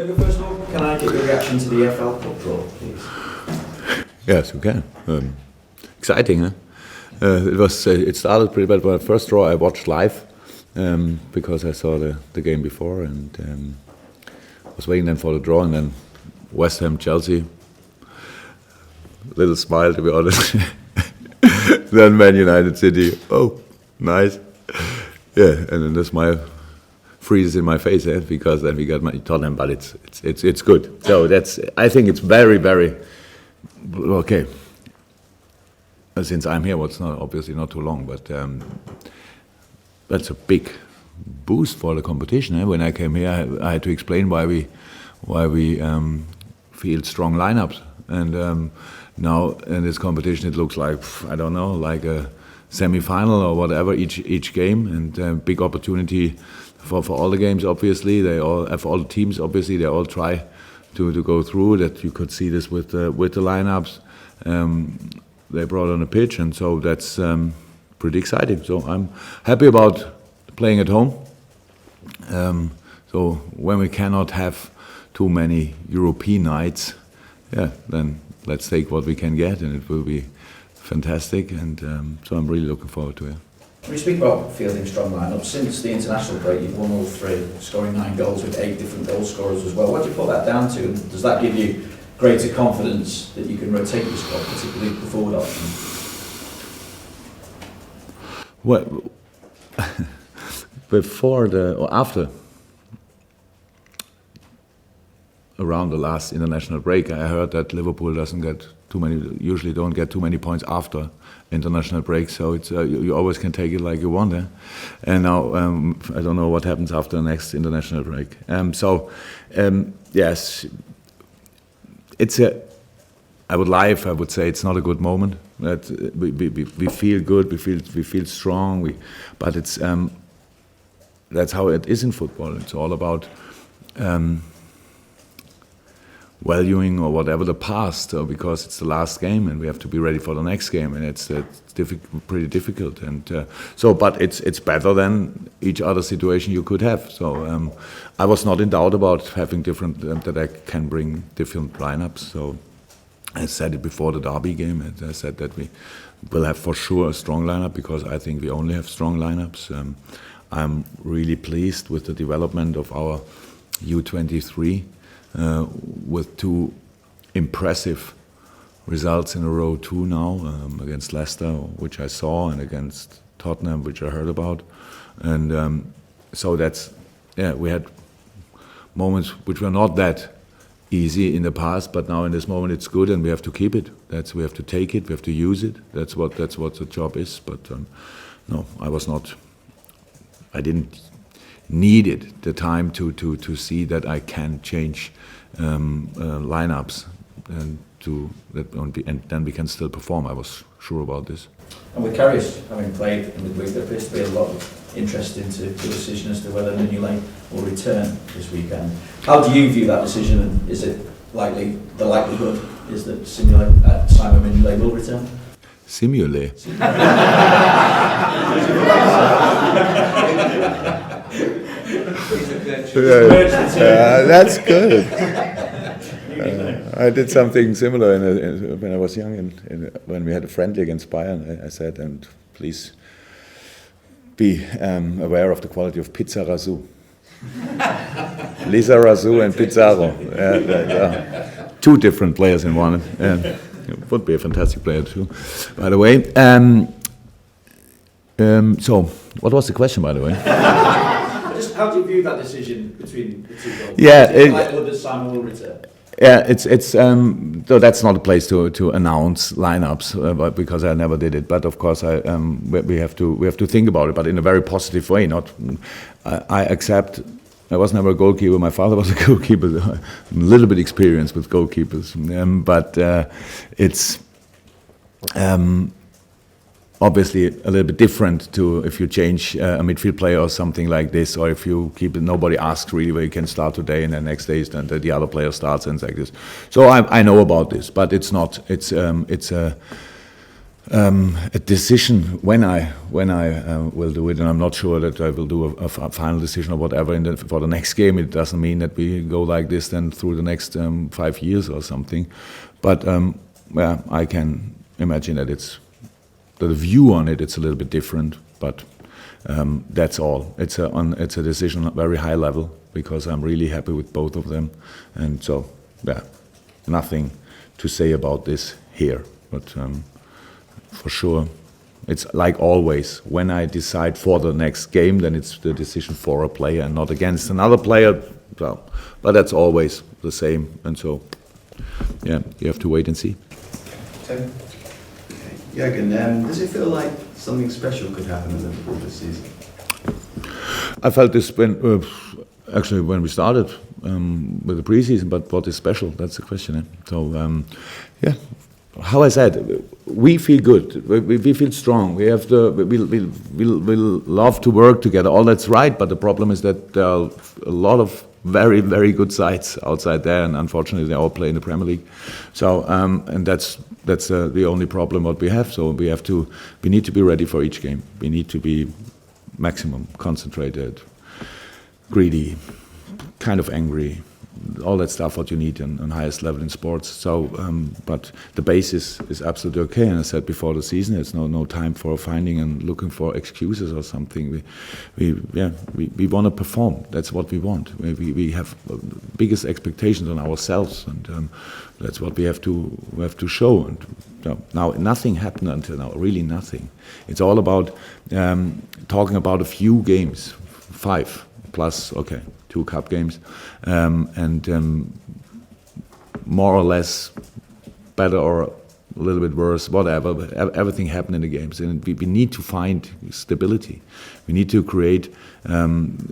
Jurgen, first of all, can I get your reaction to the FL Cup draw, please? Yes, you can. Exciting, huh? It started pretty bad. But the first draw I watched live because I saw the game before and was waiting then for the draw, and then West Ham, Chelsea. Little smile, to be honest. Then Man United, City. Oh, nice. Yeah, and then the smile freezes in my face, because then we got Tottenham, but it's good. So I think it's very, very okay. Since I'm here, it's not obviously not too long, but that's a big boost for the competition. When I came here, I had to explain why we field strong lineups, and now in this competition it looks like, I don't know, like a semi-final or whatever each game, and big opportunity for all the games. Obviously, all the teams. Obviously, they all try to go through. That you could see this with the lineups they brought on the pitch, and so that's pretty exciting. So I'm happy about playing at home. So when we cannot have too many European nights, then let's take what we can get, and it will be fantastic. And so I'm really looking forward to it. When we speak about fielding strong lineups, since the international break, you've won all three, scoring 9 goals with 8 different goal scorers as well. What do you put that down to? And does that give you greater confidence that you can rotate your squad, particularly the forward option? Well, after, around the last international break, I heard that Liverpool usually don't get too many points after international break. So it's you always can take it like you want. And now I don't know what happens after the next international break. Yes. I would say it's not a good moment. That we feel good, we feel strong. But it's that's how it is in football. It's all about valuing or whatever the past, because it's the last game and we have to be ready for the next game, and it's pretty difficult. And but it's better than each other situation you could have. So I was not in doubt about having different that I can bring different lineups. So I said it before the Derby game, and I said that we will have for sure a strong lineup, because I think we only have strong lineups. I'm really pleased with the development of our U23. With 2 impressive results in a row, 2 now, against Leicester, which I saw, and against Tottenham, which I heard about. And so we had moments which were not that easy in the past, but now in this moment it's good, and we have to keep it. We have to take it, we have to use it. That's what the job is. But no, I didn't needed the time to see that I can change lineups and then we can still perform. I was sure about this. And with Karius having played in the league, there appears to be a lot of interest into the decision as to whether Mignolet will return this weekend. How do you view that decision, and is it the likelihood is that Simon Mignolet will return? Simulate. That's good. I did something similar when I was young, when we had a friendly against Bayern. I said, and please be aware of the quality of Pizza Razou. Lisa Razou and Pizarro. 2 different players in one. Would be a fantastic player too, by the way. So, what was the question, by the way? Just how do you view that decision between the 2 goals? Yeah, Simon will return. Yeah, it's though that's not a place to announce lineups, but because I never did it. But of course, we have to think about it, but in a very positive way. I accept. I was never a goalkeeper. My father was a goalkeeper. A little bit experienced with goalkeepers, but it's obviously a little bit different to if you change a midfield player or something like this, or if you keep it. Nobody asks really where you can start today, and the next day then the other player starts and like this. So I know about this, but it's not. It's a decision when I will do it, and I'm not sure that I will do a final decision or whatever for the next game. It doesn't mean that we go like this then through the next 5 years or something, but I can imagine that the view on it's a little bit different, but that's all. It's a decision at very high level because I'm really happy with both of them, and so nothing to say about this here, but. For sure, it's like always. When I decide for the next game, then it's the decision for a player and not against another player. So, but that's always the same. And so, you have to wait and see. Tim? Jurgen, does it feel like something special could happen in Liverpool this season? I felt this when we started with the preseason. But what is special? That's the question. Eh? So, how I said, we feel good. We feel strong. We love to work together. All that's right, but the problem is that there are a lot of very, very good sides outside there, and unfortunately, they all play in the Premier League. So, and that's the only problem what we have. So we need to be ready for each game. We need to be maximum concentrated, greedy, kind of angry. All that stuff what you need on highest level in sports. So, but the basis is absolutely okay. And I said before the season, it's no time for finding and looking for excuses or something. We want to perform. That's what we want. We have biggest expectations on ourselves, and that's what we have to show. And now nothing happened until now. Really nothing. It's all about talking about a few games, 5 plus. Okay. 2 cup games, and more or less better or a little bit worse, whatever. But everything happened in the games, and we need to find stability. We need to create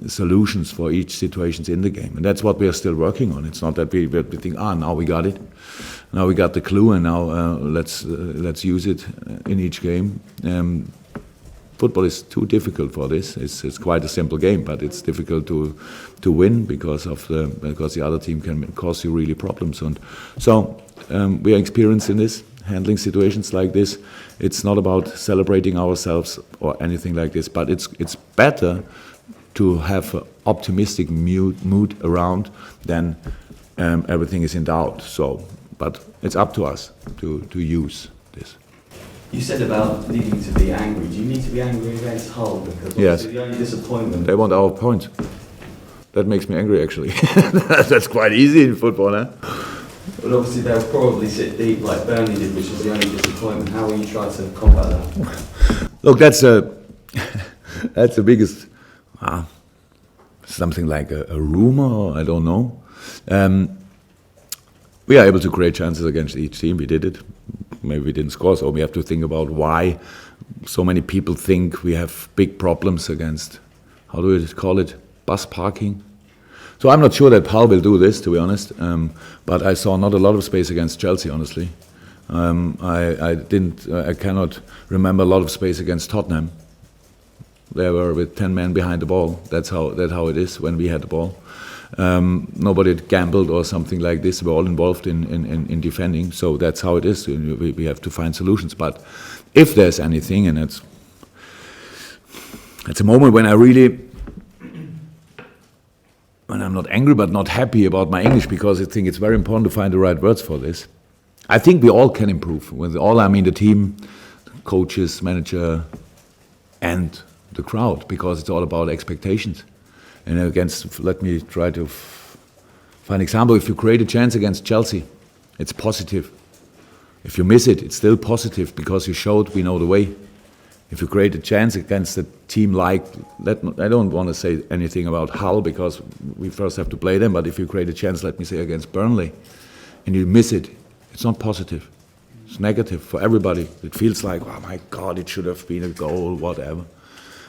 solutions for each situations in the game, and that's what we are still working on. It's not that we think, now we got it, now we got the clue, and now let's use it in each game. Football is too difficult for this. It's quite a simple game, but it's difficult to win because the other team can cause you really problems. And so we are experienced in this, handling situations like this. It's not about celebrating ourselves or anything like this, but it's better to have an optimistic mood around than everything is in doubt. So, but it's up to us to use this. You said about needing to be angry. Do you need to be angry against Hull? Because yes. The only disappointment... They want our points. That makes me angry, actually. That's quite easy in football, eh? But obviously they'll probably sit deep like Burnley did, which is the only disappointment. How will you try to combat that? Look, that's the biggest... something like a rumor, I don't know. We are able to create chances against each team. We did it. Maybe we didn't score, so we have to think about why so many people think we have big problems against, how do we call it, bus parking. So I'm not sure that Hull will do this, to be honest, but I saw not a lot of space against Chelsea, honestly. I cannot remember a lot of space against Tottenham. They were with 10 men behind the ball. That's how it is when we had the ball. Nobody gambled or something like this. We're all involved in defending, so that's how it is. We have to find solutions. But if there's anything, and it's a moment when I'm not angry but not happy about my English, because I think it's very important to find the right words for this. I think we all can improve. With all, I mean the team, coaches, manager, and the crowd, because it's all about expectations. And let me try to find an example. If you create a chance against Chelsea, it's positive. If you miss it, it's still positive because you showed we know the way. If you create a chance against a team like, I don't want to say anything about Hull because we first have to play them, but if you create a chance, let me say, against Burnley, and you miss it, it's not positive. It's negative for everybody. It feels like, oh my God, it should have been a goal, whatever.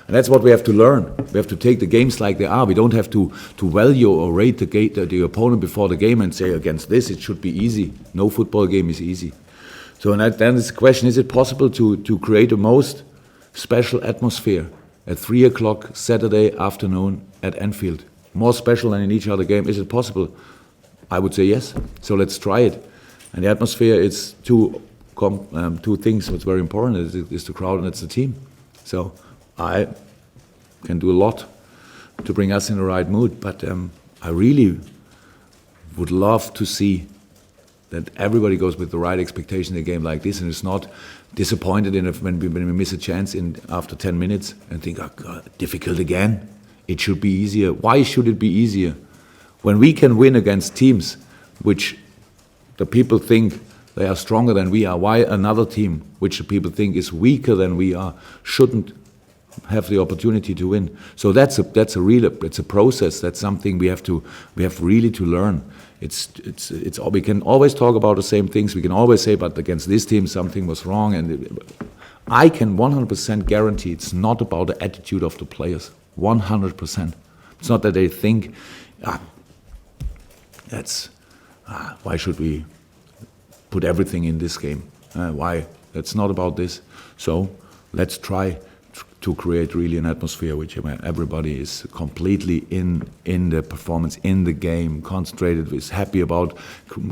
And that's what we have to learn. We have to take the games like they are. We don't have to value or rate the opponent before the game and say against this it should be easy. No football game is easy. So then it's the question, is it possible to create a most special atmosphere at 3 o'clock Saturday afternoon at Anfield? More special than in each other game. Is it possible? I would say yes. So let's try it. And the atmosphere is too two things. What's very important is the crowd and it's the team. So I can do a lot to bring us in the right mood, but I really would love to see that everybody goes with the right expectation in a game like this and is not disappointed when we miss a chance after 10 minutes and think, oh God, difficult again. It should be easier. Why should it be easier? When we can win against teams which the people think they are stronger than we are, why another team which the people think is weaker than we are shouldn't have the opportunity to win? So it's a process. That's something we have really to learn. We can always talk about the same things. We can always say, but against this team something was wrong. And I can 100% guarantee it's not about the attitude of the players. 100%. It's not that they think, why should we put everything in this game? Why? It's not about this. So let's try to create really an atmosphere which everybody is completely in the performance, in the game, concentrated, is happy about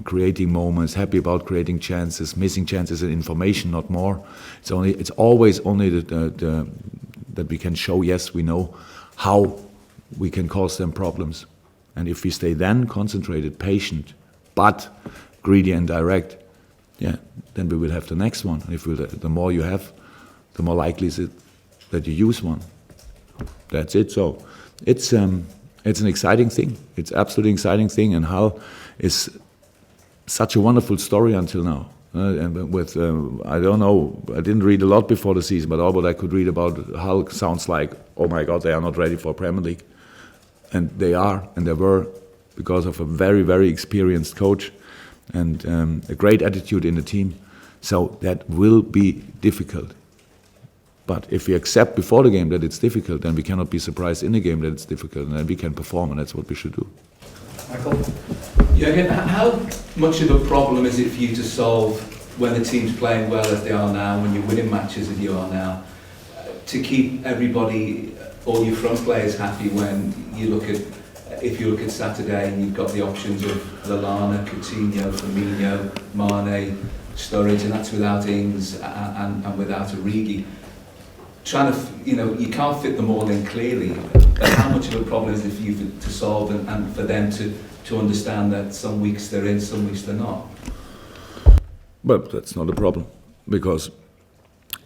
creating moments, happy about creating chances, missing chances and information, not more. It's always only that we can show, yes, we know how we can cause them problems. And if we stay then concentrated, patient, but greedy and direct, then we will have the next one. The more you have, the more likely is it that you use one. That's it. So it's an exciting thing. It's absolutely exciting thing, and Hull is such a wonderful story until now. And with I don't know, I didn't read a lot before the season, but all what I could read about Hull sounds like, oh my God, they are not ready for Premier League, and they are, and they were, because of a very, very experienced coach and a great attitude in the team. So that will be difficult. But if we accept before the game that it's difficult, then we cannot be surprised in the game that it's difficult, and then we can perform, and that's what we should do. Michael? Jurgen, how much of a problem is it for you to solve when the team's playing well as they are now, when you're winning matches as you are now, to keep everybody, all your front players happy when you look at, if you look at Saturday and you've got the options of Lallana, Coutinho, Firmino, Mane, Sturridge, and that's without Ings and without Origi. Trying to, you can't fit them all in clearly. How much of a problem is it for you to solve and for them to understand that some weeks they're in, some weeks they're not? Well, that's not a problem, because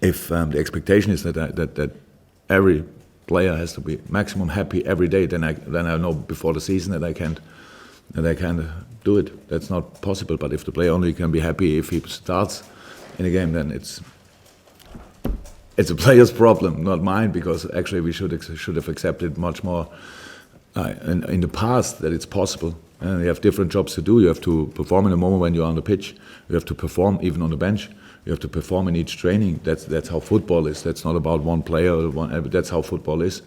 if the expectation is that every player has to be maximum happy every day, then I know before the season that I can't do it. That's not possible. But if the player only can be happy if he starts in a game, then it's a player's problem, not mine, because actually we should have accepted much more in the past that it's possible. And you have different jobs to do. You have to perform in the moment when you're on the pitch. You have to perform even on the bench. You have to perform in each training. That's how football is. That's not about one player. That's how football is.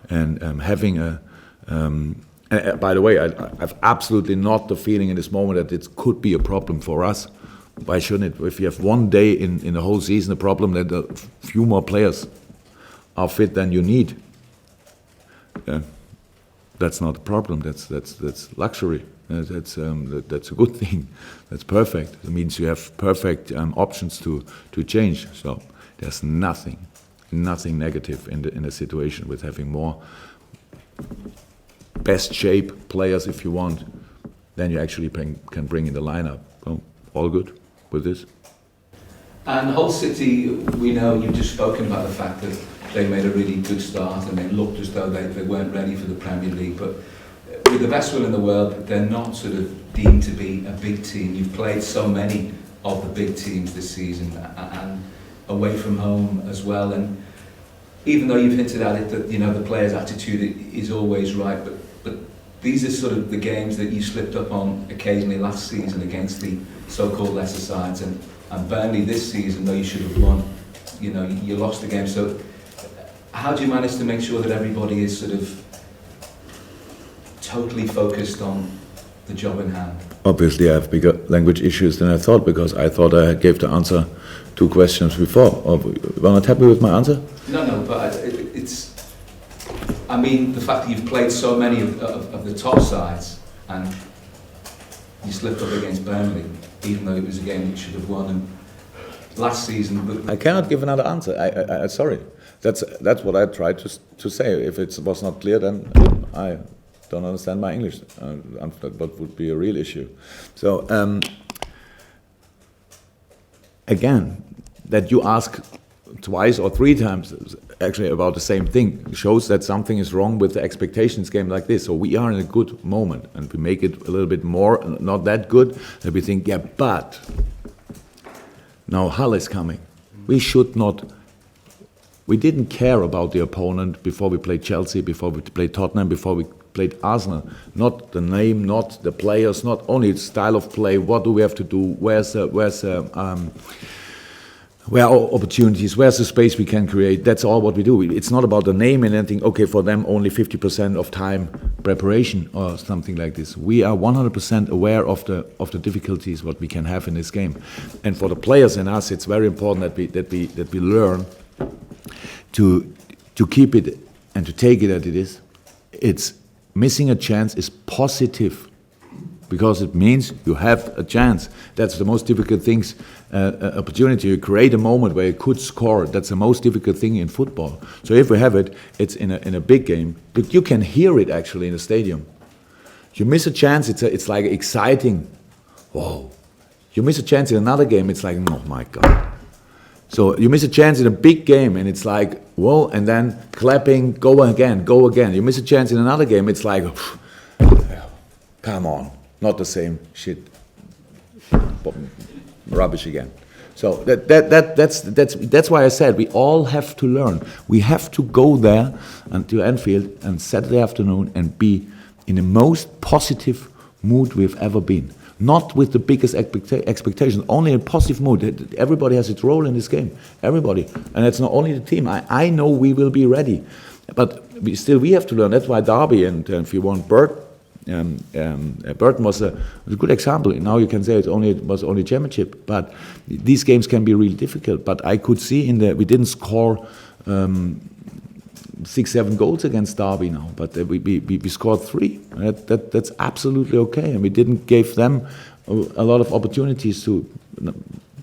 And having a... by the way, I've absolutely not the feeling in this moment that it could be a problem for us. Why shouldn't it? If you have one day in the whole season a problem that a few more players are fit than you need, that's not a problem. That's luxury. That's a good thing. That's perfect. It means you have perfect options to change. So there's nothing negative in the situation with having more best shape players, if you want, then you actually can bring in the lineup. So all good with this. And Hull City, we know you've just spoken about the fact that they made a really good start and they looked as though they weren't ready for the Premier League, but with the best will in the world, they're not sort of deemed to be a big team. You've played so many of the big teams this season and away from home as well, and even though you've hinted at it that the players' attitude is always right, but these are sort of the games that you slipped up on occasionally last season against the so-called lesser sides, and Burnley this season, though you should have won, you lost the game. So how do you manage to make sure that everybody is sort of totally focused on the job in hand? Obviously I have bigger language issues than I thought, because I thought I gave the answer 2 questions before. You are not happy with my answer? No, but the fact that you've played so many of the top sides and you slipped up against Burnley, even though it was a game you should have won, and last season. I cannot give another answer. I sorry. That's what I tried to say. If it was not clear, then I don't understand my English. That would be a real issue. So again, that you ask twice or three times actually about the same thing shows that something is wrong with the expectations game like this. So we are in a good moment and we make it a little bit more not that good, that we think, yeah, but now Hull is coming. We didn't care about the opponent before we played Chelsea, before we played Tottenham, before we played Arsenal. Not the name, not the players, not only the style of play. What do we have to do? Where are opportunities? Where's the space we can create? That's all what we do. It's not about the name and anything. Okay, for them only 50% of time preparation or something like this. We are 100% aware of the difficulties what we can have in this game, and for the players and us, it's very important that we learn to keep it and to take it as it is. It's missing a chance is positive, because it means you have a chance. That's the most difficult things, opportunity. You create a moment where you could score. That's the most difficult thing in football. So if we have it, it's in a big game. But you can hear it actually in the stadium. You miss a chance, it's like exciting. Whoa. You miss a chance in another game, it's like, oh my God. So you miss a chance in a big game, and it's like, whoa, and then clapping, go again. You miss a chance in another game, it's like, come on. Not the same shit, rubbish again. So that's why I said we all have to learn. We have to go there to Anfield on Saturday afternoon and be in the most positive mood we've ever been. Not with the biggest expectations, only in a positive mood. Everybody has its role in this game. Everybody, and it's not only the team. I know we will be ready, but we have to learn. That's why Derby and if you want Burton was a good example. Now you can say it was only championship, but these games can be really difficult. But I could see we didn't score 6-7 goals against Derby now, but we scored 3. That's absolutely okay, and we didn't give them a lot of opportunities to.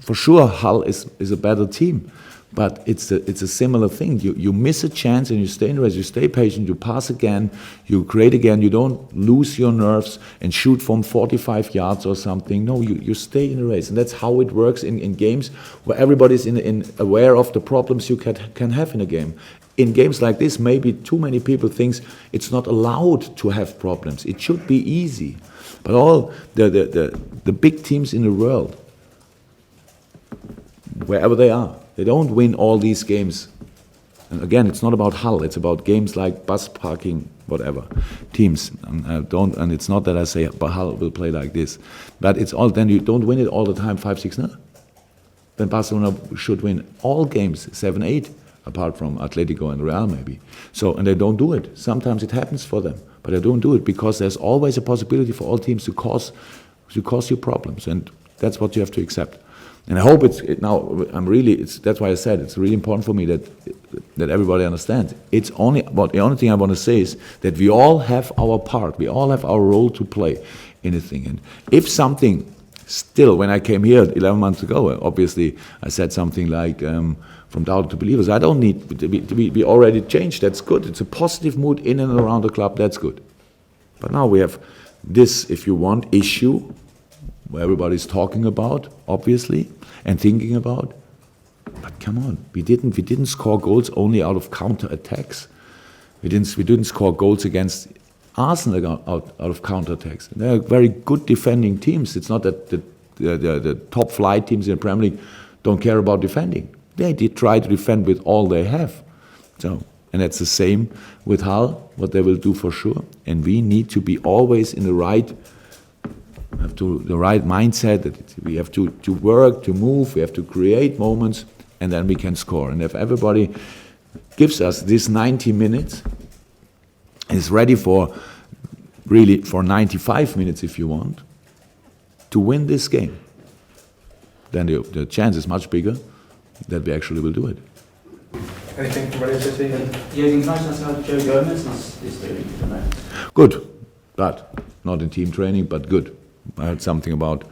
For sure, Hull is a better team. But it's a similar thing. You miss a chance and you stay in the race, you stay patient, you pass again, you create again, you don't lose your nerves and shoot from 45 yards or something. No, you stay in the race. And that's how it works in games where everybody's aware of the problems you can have in a game. In games like this, maybe too many people think it's not allowed to have problems. It should be easy. But all the big teams in the world, wherever they are, they don't win all these games. And again, it's not about Hull. It's about games like bus parking, whatever, teams. And it's not that I say Hull will play like this. But it's all. Then you don't win it all the time 5-6-0. Then Barcelona should win all games 7-8, apart from Atletico and Real maybe. So, and they don't do it. Sometimes it happens for them, but they don't do it because there's always a possibility for all teams to cause you problems, and that's what you have to accept. And I hope that's why I said it's really important for me that everybody understands. The only thing I want to say is that we all have our part, we all have our role to play in the thing. And if something still, when I came here 11 months ago, obviously I said something like, from doubters to believers, I don't need, we already changed, that's good. It's a positive mood in and around the club, that's good. But now we have this, if you want, issue where everybody's talking about, obviously, and thinking about. But come on, we didn't score goals only out of counter attacks. We didn't score goals against Arsenal out of counter attacks. They're very good defending teams. It's not that the top flight teams in the Premier League don't care about defending. They did try to defend with all they have. So, and it's the same with Hull, what they will do for sure. And we need to be always in the right mindset, that we have to work, to move, we have to create moments, and then we can score. And if everybody gives us this 90 minutes, is ready for 95 minutes if you want, to win this game, then the chance is much bigger that we actually will do it. Anything from Radio City? Jurgen, can I just ask how Joe Gomez is doing? Good, but not in team training, but good. I heard something about,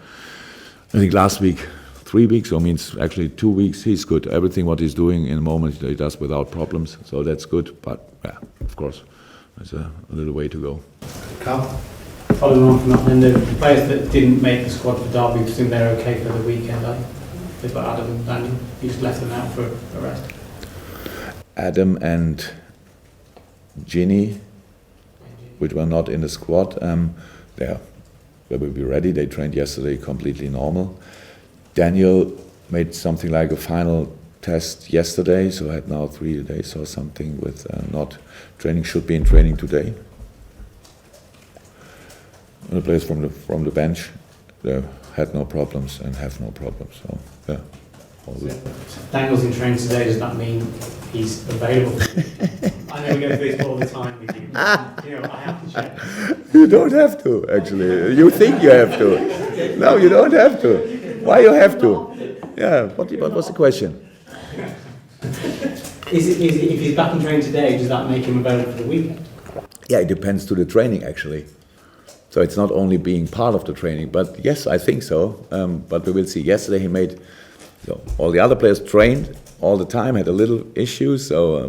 I think last week, 3 weeks, so means actually 2 weeks. He's good. Everything what he's doing in the moment he does without problems, so that's good. But yeah, of course, there's a little way to go. Carl? Following on from that, then the players that didn't make the squad for Derby, presume they're okay for the weekend, are they? They've got Adam and Daniel. You just left them out for a rest. Adam and Ginny, which were not in the squad, they will be ready. They trained yesterday completely normal. Daniel made something like a final test yesterday, so had now 3 days or something with not training, should be in training today. And the players from the bench, they had no problems and have no problems, so yeah, all good. Daniel's in training today, does that mean he's available? I know we go through this all the time with you. You know, I have to check. You don't have to, actually. You think you have to. No, you don't have to. Why you have to? Yeah, what was the question? If he's back in training today, does that make him available for the weekend? Yeah, it depends to the training, actually. So it's not only being part of the training, but yes, I think so. But we will see. Yesterday he made, all the other players trained all the time, had a little issue. So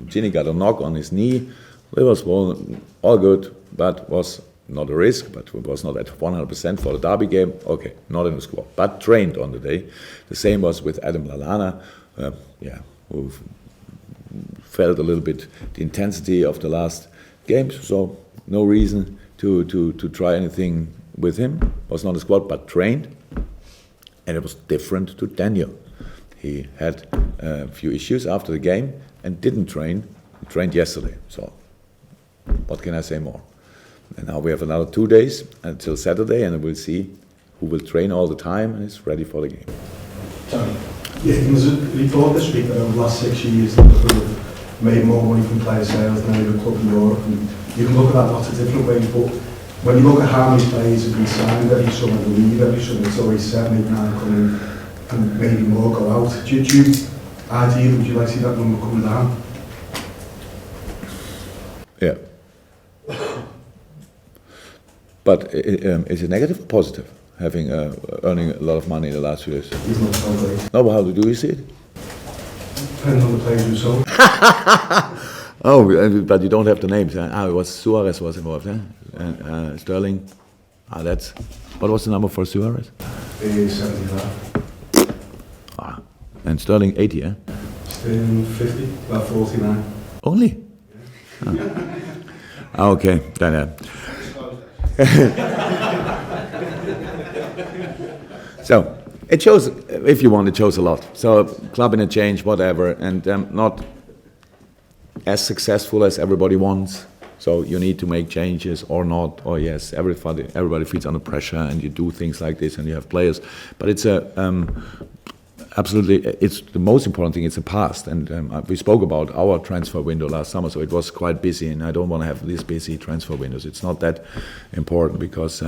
Ginny got a knock on his knee. It was all good, but was not a risk, but was not at 100% for the Derby game. Okay, not in the squad, but trained on the day. The same was with Adam Lallana, who felt a little bit the intensity of the last games. So no reason to try anything with him. Was not a squad, but trained. And it was different to Daniel. He had a few issues after the game and didn't train. He trained yesterday. So what can I say more? And now we have another 2 days until Saturday, and we'll see who will train all the time and is ready for the game. Sorry. Yeah, there's a report this week that over the last 6 years Liverpool have made more money from player sales than any other club in Europe. And you can look at that lots of different ways, but when you look at how many players have been signed every summer, they leave every summer, it's always 7, 8, 9 coming and maybe more go out. Ideally, would you like to see that number come down? Yeah. But is it negative or positive, having earning a lot of money in the last few years? He's not so great. No, but how do you see it? Depends on the players you sold. Oh, but you don't have the names. It was Suarez was involved, and Sterling. That's. What was the number for Suarez? 75. And Sterling 80, eh? Sterling 50, about 49. Only? Okay, then. So it shows, if you want, it shows a lot. So club in a change, whatever, and not as successful as everybody wants. So you need to make changes or not, or yes, everybody feels under pressure, and you do things like this, and you have players. But it's absolutely, it's the most important thing. It's a past, and we spoke about our transfer window last summer, so it was quite busy, and I don't want to have this busy transfer windows. It's not that important because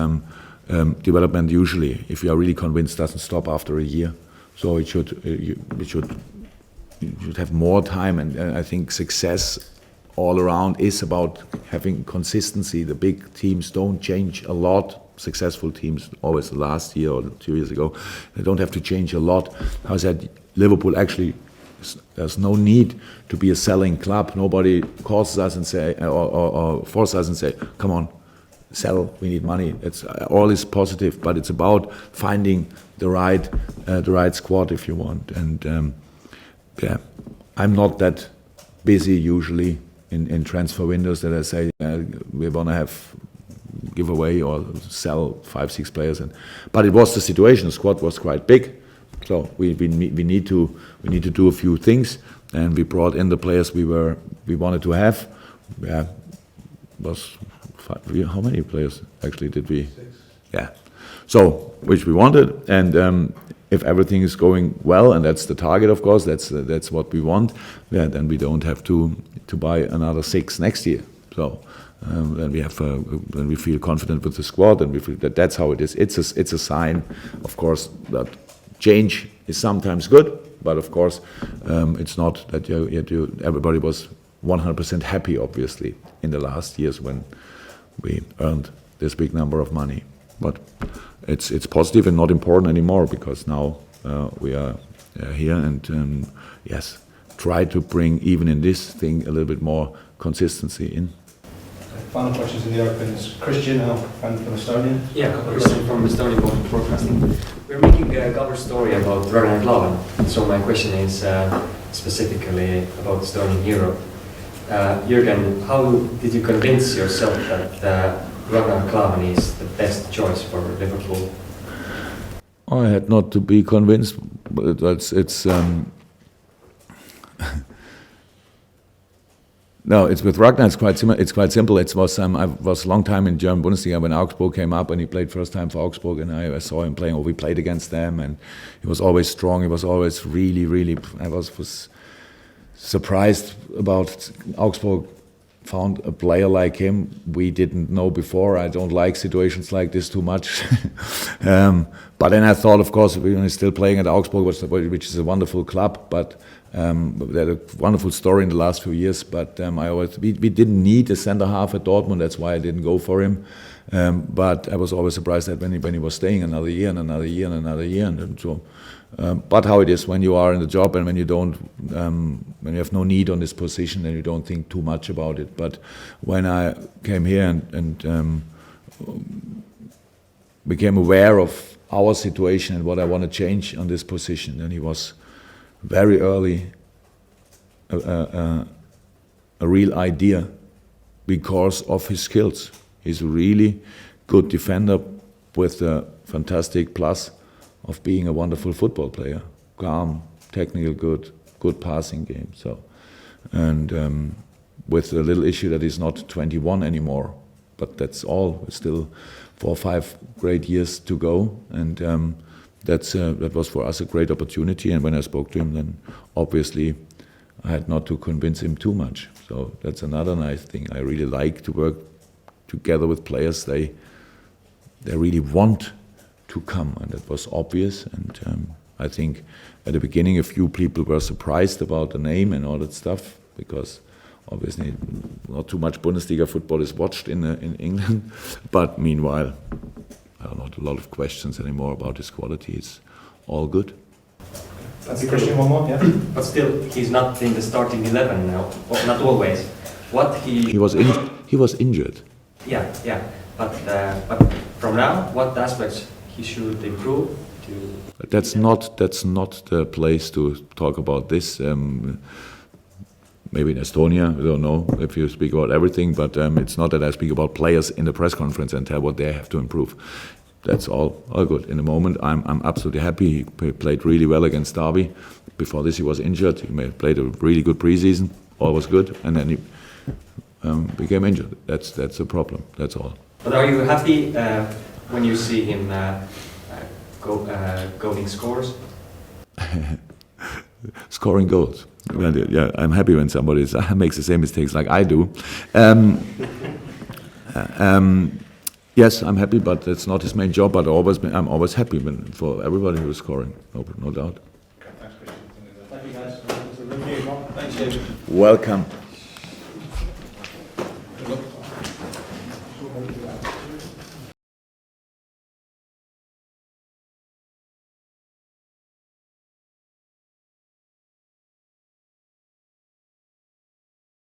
development usually, if you are really convinced, doesn't stop after a year. So it should have more time, and I think success all around is about having consistency. The big teams don't change a lot. Successful teams, always the last year or 2 years ago, they don't have to change a lot. I said, Liverpool actually, there's no need to be a selling club. Nobody calls us and say, or forces us and say, come on, sell, we need money. It's all is positive, but it's about finding the right squad, if you want. And I'm not that busy usually in transfer windows that I say we want to give away or sell 5, 6 players. But it was the situation. The squad was quite big, so we need to do a few things, and we brought in the players we wanted to have. How many players actually did we? 6. Yeah, so which we wanted, and if everything is going well, and that's the target, of course, that's what we want. Yeah, then we don't have to buy another 6 next year. So. Then we feel confident with the squad, and we feel that's how it is. It's a sign, of course, that change is sometimes good, but of course, it's not that everybody was 100% happy, obviously, in the last years when we earned this big number of money. But it's positive and not important anymore, because now we are here, and yes, try to bring even in this thing a little bit more consistency in. Final questions in the open is Christian and from Estonia. Yeah, Christian from Estonian Broadcasting. We're making a cover story about Ragnar Klavan, so my question is specifically about Estonian hero. Jurgen, how did you convince yourself that Ragnar Klavan is the best choice for Liverpool? I had not to be convinced, but it's no, it's with Ragnar. It's quite simple. It was I was a long time in German Bundesliga when Augsburg came up, and he played first time for Augsburg, and I saw him playing. Or we played against them, and he was always strong. He was always really. I was surprised about Augsburg found a player like him we didn't know before. I don't like situations like this too much. But then I thought, of course, we're still playing at Augsburg, which is a wonderful club, but they had a wonderful story in the last few years. But we didn't need a centre half at Dortmund. That's why I didn't go for him. But I was always surprised that when he was staying another year and another year and another year. And so, but how it is when you are in the job and when you don't, when you have no need on this position, then you don't think too much about it. But when I came here and became aware of our situation and what I want to change on this position, then he was very early a real idea because of his skills. He's a really good defender with a fantastic plus of being a wonderful football player. Calm, technical good passing game. So, and with a little issue that he's not 21 anymore, but that's all. Still 4 or 5 great years to go, and that was for us a great opportunity. And when I spoke to him, then obviously I had not to convince him too much. So that's another nice thing. I really like to work together with players. They really want to come, and that was obvious. And I think at the beginning a few people were surprised about the name and all that stuff, because obviously not too much Bundesliga football is watched in England. But meanwhile, I don't know, a lot of questions anymore about his quality. It's all good. That's Christian, one more, yeah? But still, he's not in the starting 11 now, well, not always. He was injured. Yeah. But from now, what aspects he should improve to? That's not the place to talk about this. Maybe in Estonia, I don't know if you speak about everything, but it's not that I speak about players in the press conference and tell what they have to improve. That's all good. In the moment, I'm absolutely happy. He played really well against Derby. Before this, he was injured. He played a really good preseason. All was good, and then he became injured. That's a problem. That's all. But are you happy when you see him going scores? Scoring goals. Well, yeah, I'm happy when somebody makes the same mistakes like I do. Yes, I'm happy, but that's not his main job. But I'm always happy for everybody who is scoring. No doubt. Thanks, Christian. Thank you, guys. Thanks, David. Welcome.